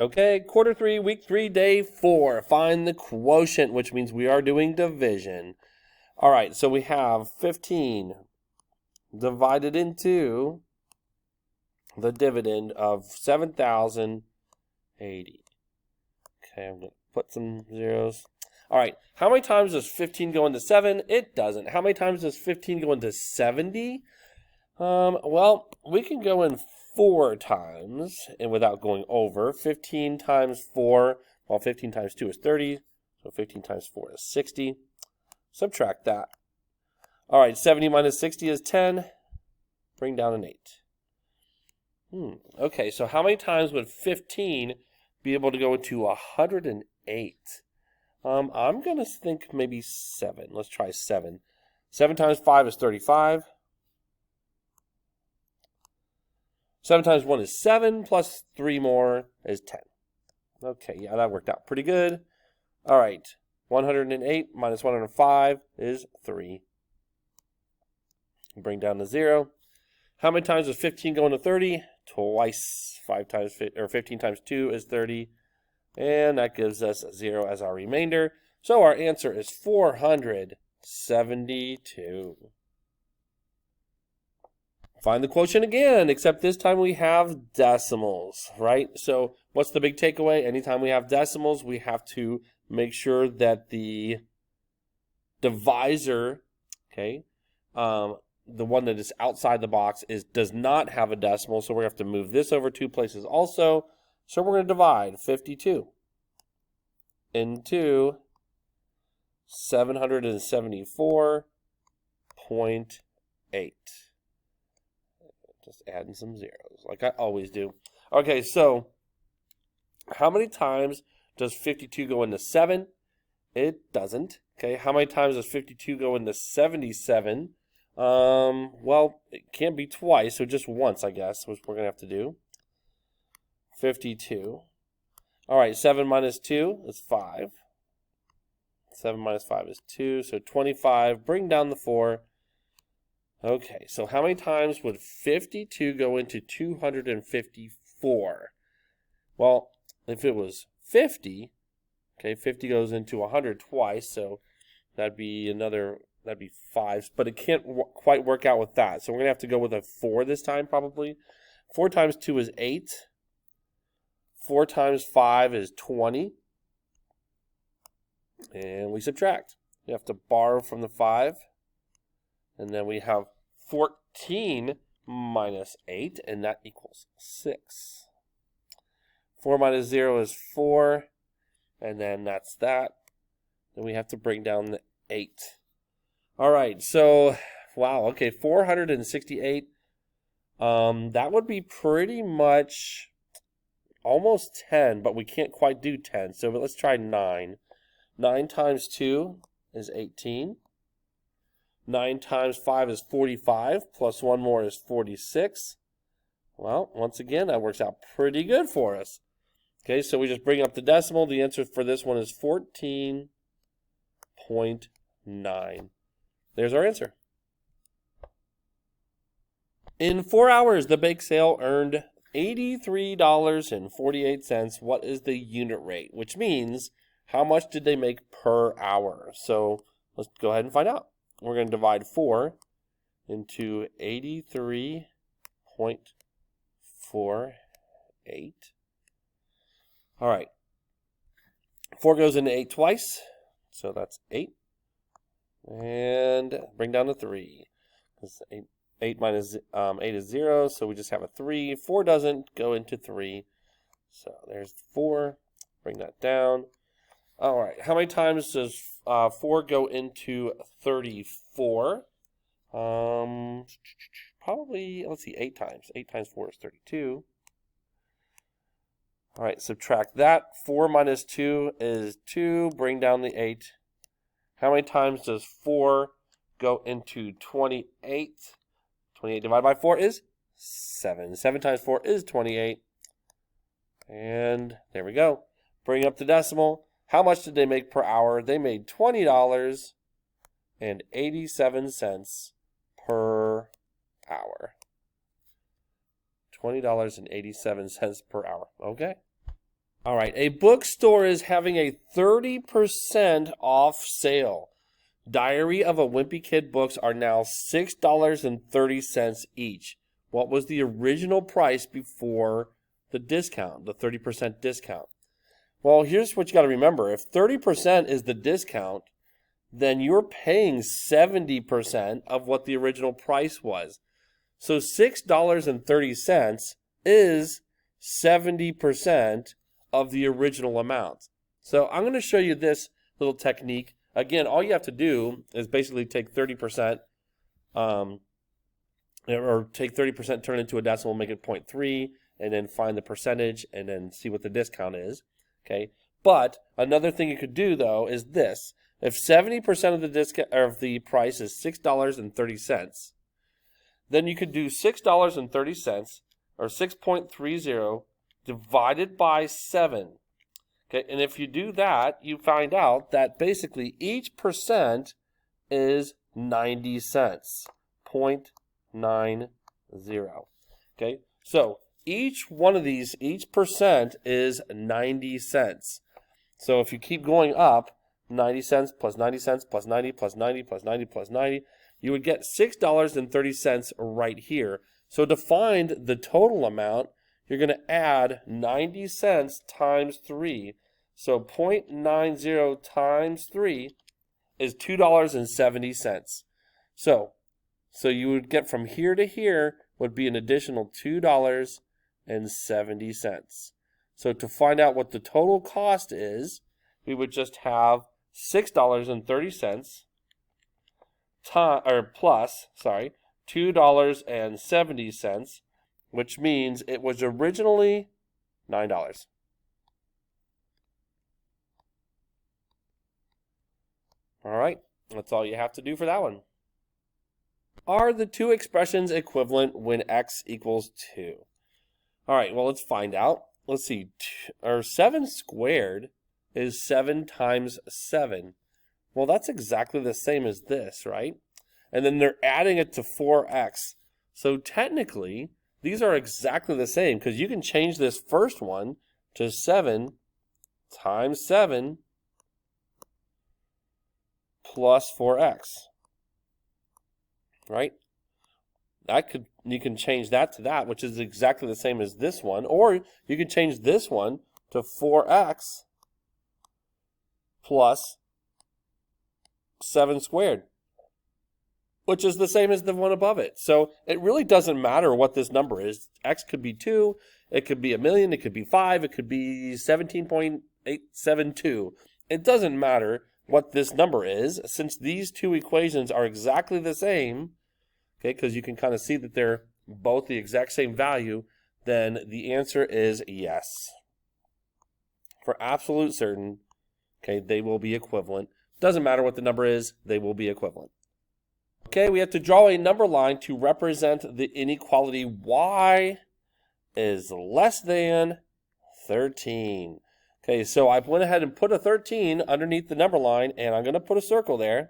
Okay, quarter 3, week 3, day 4. Find the quotient, which means we are doing division. All right, so we have 15 divided into the dividend of 7,080. Okay, I'm going to put some zeros. All right, how many times does 15 go into 7? It doesn't. How many times does 15 go into 70? Well, we can go in 4 times, and without going over. 15 times 4, well, 15 times 2 is 30, so 15 times 4 is 60. Subtract that. All right, 70 minus 60 is 10. Bring down an 8. Okay, so how many times would 15 be able to go into 108? I'm going to think maybe 7. Let's try 7. 7 times 5 is 35. 7 times 1 is 7, plus 3 more is 10. Okay, yeah, that worked out pretty good. All right, 108 minus 105 is 3. Bring down to 0. How many times does 15 go into 30? Twice. 15 times 2 is 30. And that gives us 0 as our remainder. So our answer is 472. Find the quotient again, except this time we have decimals, right? So what's the big takeaway? Anytime we have decimals, we have to make sure that the divisor, okay, the one that is outside the box does not have a decimal, so we're going to have to move this over 2 places also. So we're going to divide 52 into 774.8. Just adding some zeros, like I always do. Okay, so how many times does 52 go into 7? It doesn't. Okay, how many times does 52 go into 77? Well, it can't be twice, so just once, I guess, which we're going to have to do. 52. All right, 7 minus 2 is 5. 7 minus 5 is 2, so 25. Bring down the 4. Okay, so how many times would 52 go into 254? Well, if it was 50, okay, 50 goes into 100 twice, so that'd be 5, but it can't quite work out with that. So we're going to have to go with a 4 this time, probably. 4 times 2 is 8. 4 times 5 is 20. And we subtract. We have to borrow from the 5. And then we have 14 minus 8, and that equals 6. 4 minus 0 is 4, and then that's that. Then we have to bring down the 8. All right, so, wow, okay, 468. That would be pretty much almost 10, but we can't quite do 10, so let's try 9. 9 times 2 is 18. 9 times 5 is 45, plus 1 more is 46. Well, once again, that works out pretty good for us. Okay, so we just bring up the decimal. The answer for this one is 14.9. There's our answer. In 4 hours, the bake sale earned $83.48. What is the unit rate? Which means, how much did they make per hour? So let's go ahead and find out. We're going to divide 4 into 83.48. All right. 4 goes into 8 twice, so that's 8. And bring down to 3. 8 minus 8 is 0, so we just have a 3. 4 doesn't go into 3, so there's 4. Bring that down. All right, how many times does 4 go into 34? Probably, let's see, 8 times. 8 times 4 is 32. All right, subtract that. 4 minus 2 is 2. Bring down the 8. How many times does 4 go into 28? 28 divided by 4 is 7. 7 times 4 is 28. And there we go. Bring up the decimal. How much did they make per hour? They made $20.87 per hour. $20.87 per hour. Okay. All right, a bookstore is having a 30% off sale. Diary of a Wimpy Kid books are now $6.30 each. What was the original price before the discount, the 30% discount? Well, here's what you got to remember. If 30% is the discount, then you're paying 70% of what the original price was. So $6.30 is 70% of the original amount. So I'm going to show you this little technique. Again, all you have to do is basically take 30%, or take 30%, turn it into a decimal, make it 0.3, and then find the percentage, and then see what the discount is. Okay. But another thing you could do though is this: if 70% of the discount of the price is $6.30, then you could do $6.30 or 6.30 divided by 7. Okay, and if you do that, you find out that basically each percent is 90 cents, 0.90. Okay, so each one of these, each percent is 90 cents. So if you keep going up, 90 cents plus 90 cents plus 90 plus 90 plus 90 plus 90, you would get $6.30 right here. So to find the total amount, you're going to add 90 cents times 3. So 0.90 times 3 is $2.70. So you would get from here to here would be an additional $2.70. So to find out what the total cost is, we would just have $6.30 plus $2.70, which means it was originally $9. All right, that's all you have to do for that one. Are the two expressions equivalent when x equals 2? All right, well, let's find out. Let's see, 7 squared is 7 times 7. Well, that's exactly the same as this, right? And then they're adding it to 4x. So technically, these are exactly the same, because you can change this first one to 7 times 7 plus 4x, right? You can change that to that, which is exactly the same as this one, or you can change this one to 4x plus 7 squared, which is the same as the one above it. So it really doesn't matter what this number is. X could be 2, it could be 1,000,000, it could be 5, it could be 17.872. It doesn't matter what this number is, since these two equations are exactly the same, okay, because you can kind of see that they're both the exact same value, then the answer is yes. For absolute certain, okay, they will be equivalent. Doesn't matter what the number is, they will be equivalent. Okay, we have to draw a number line to represent the inequality y is less than 13. Okay, so I went ahead and put a 13 underneath the number line, and I'm going to put a circle there.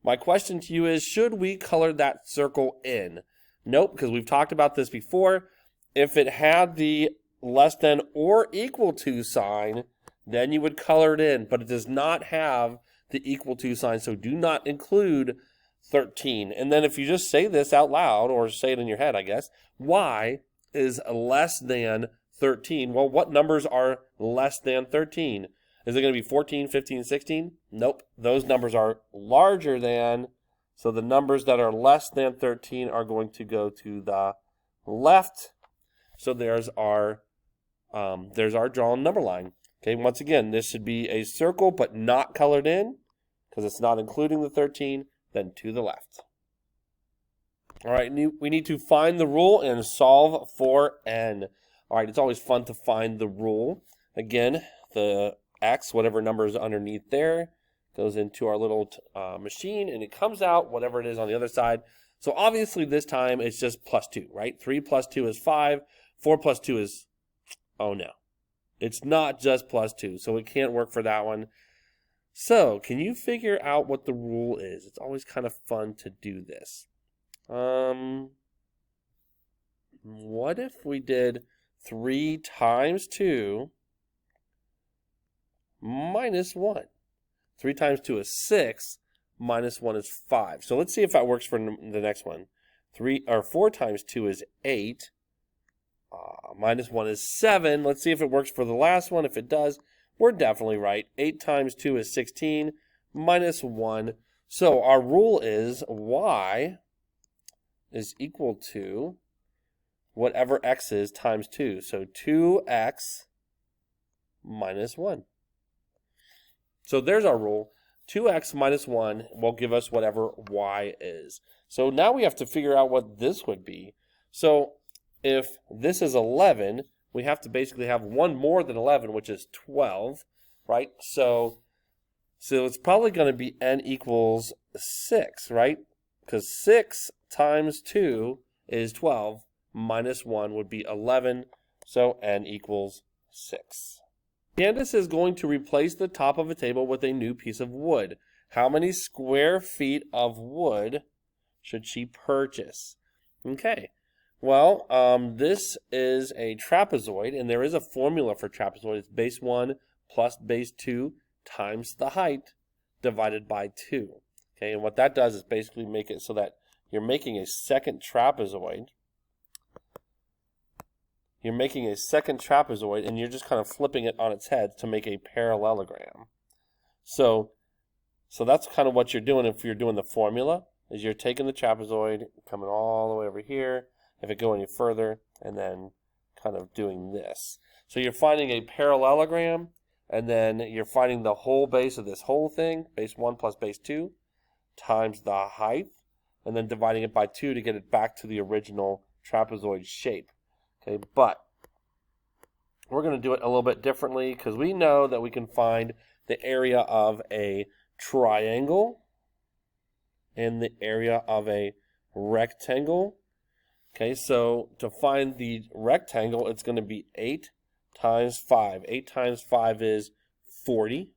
My question to you is, should we color that circle in? Nope, because we've talked about this before. If it had the less than or equal to sign, then you would color it in, but it does not have the equal to sign, so do not include 13. And then if you just say this out loud, or say it in your head, I guess, y is less than 13. Well, what numbers are less than 13? Is it going to be 14, 15, 16? Nope. Those numbers are larger than, so the numbers that are less than 13 are going to go to the left. So there's our drawn number line. Okay, once again, this should be a circle but not colored in because it's not including the 13, then to the left. All right, we need to find the rule and solve for n. All right, it's always fun to find the rule. Again, the x, whatever number is underneath there, goes into our little machine, and it comes out whatever it is on the other side. So obviously this time it's just plus 2, right? 3 plus 2 is 5. 4 plus 2 is, oh no. It's not just plus 2, so it can't work for that one. So can you figure out what the rule is? It's always kind of fun to do this. What if we did 3 times 2 minus 1. 3 times 2 is 6, minus 1 is 5. So let's see if that works for the next one. 4 times 2 is 8. Minus 1 is 7. Let's see if it works for the last one. If it does, we're definitely right. 8 times 2 is 16, minus 1. So our rule is y is equal to whatever x is times 2. So 2x minus 1. So there's our rule. 2x minus 1 will give us whatever y is. So now we have to figure out what this would be. So if this is 11, we have to basically have one more than 11, which is 12, right? So it's probably going to be n equals 6, right? Because 6 times 2 is 12, minus 1 would be 11, so n equals 6. Candace is going to replace the top of a table with a new piece of wood. How many square feet of wood should she purchase? Okay, well, this is a trapezoid, and there is a formula for trapezoid. It's base 1 plus base 2 times the height divided by 2. Okay, and what that does is basically make it so that you're making a second trapezoid. You're making a second trapezoid, and you're just kind of flipping it on its head to make a parallelogram. So that's kind of what you're doing if you're doing the formula, is you're taking the trapezoid, coming all the way over here, if it go any further, and then kind of doing this. So you're finding a parallelogram, and then you're finding the whole base of this whole thing, base 1 plus base 2, times the height, and then dividing it by 2 to get it back to the original trapezoid shape. Okay, but we're going to do it a little bit differently because we know that we can find the area of a triangle and the area of a rectangle. Okay, so to find the rectangle, it's going to be 8 times 5. 8 times 5 is 40.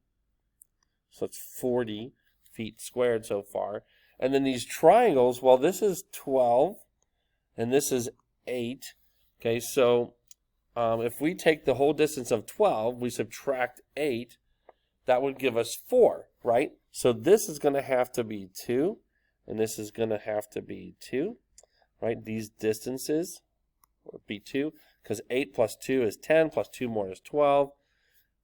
So it's 40 feet squared so far. And then these triangles, well, this is 12 and this is 8. Okay, so if we take the whole distance of 12, we subtract 8, that would give us 4, right? So this is going to have to be 2, and this is going to have to be 2, right? These distances would be 2, because 8 plus 2 is 10, plus 2 more is 12.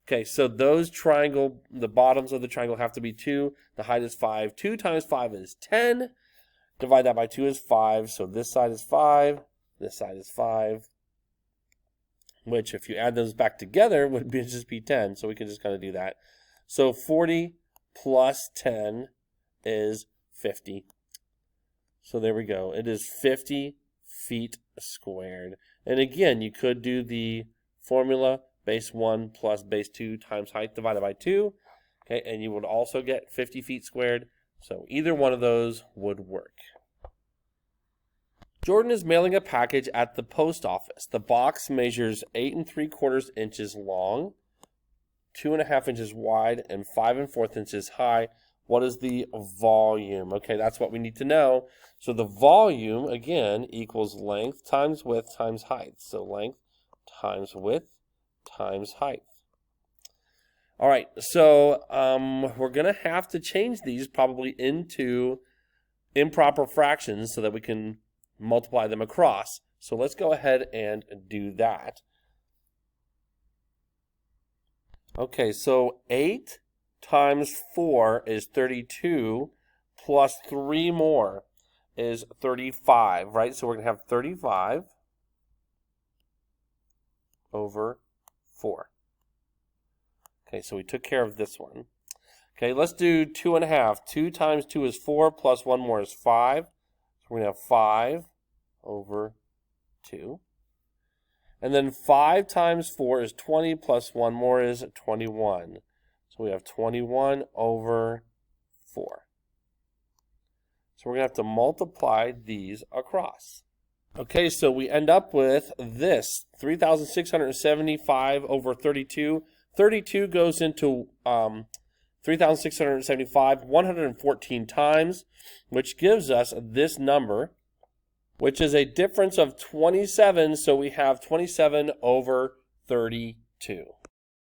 Okay, so those the bottoms of the triangle have to be 2. The height is 5. 2 times 5 is 10. Divide that by 2 is 5, so this side is 5. This side is 5, which if you add those back together would just be 10. So we can just kind of do that. So 40 plus 10 is 50. So there we go. It is 50 feet squared. And again, you could do the formula base 1 plus base 2 times height divided by 2. Okay, and you would also get 50 feet squared. So either one of those would work. Jordan is mailing a package at the post office. The box measures 8 3/4 inches long, 2 1/2 inches wide, and 5 1/4 inches high. What is the volume? Okay, that's what we need to know. So the volume, again, equals length times width times height. So length times width times height. All right, so we're going to have to change these probably into improper fractions so that we can multiply them across. So let's go ahead and do that. Okay, so 8 times 4 is 32, plus 3 more is 35, right? So we're going to have 35 over 4. Okay, so we took care of this one. Okay, let's do 2 1/2. 2 times 2 is 4, plus 1 more is 5. So we're going to have 5 over 2. And then 5 times 4 is 20, plus 1 more is 21. So we have 21 over 4. So we're going to have to multiply these across. Okay, so we end up with this, 3,675 over 32. 32 goes into 3,675 114 times, which gives us this number, which is a difference of 27. So we have 27 over 32.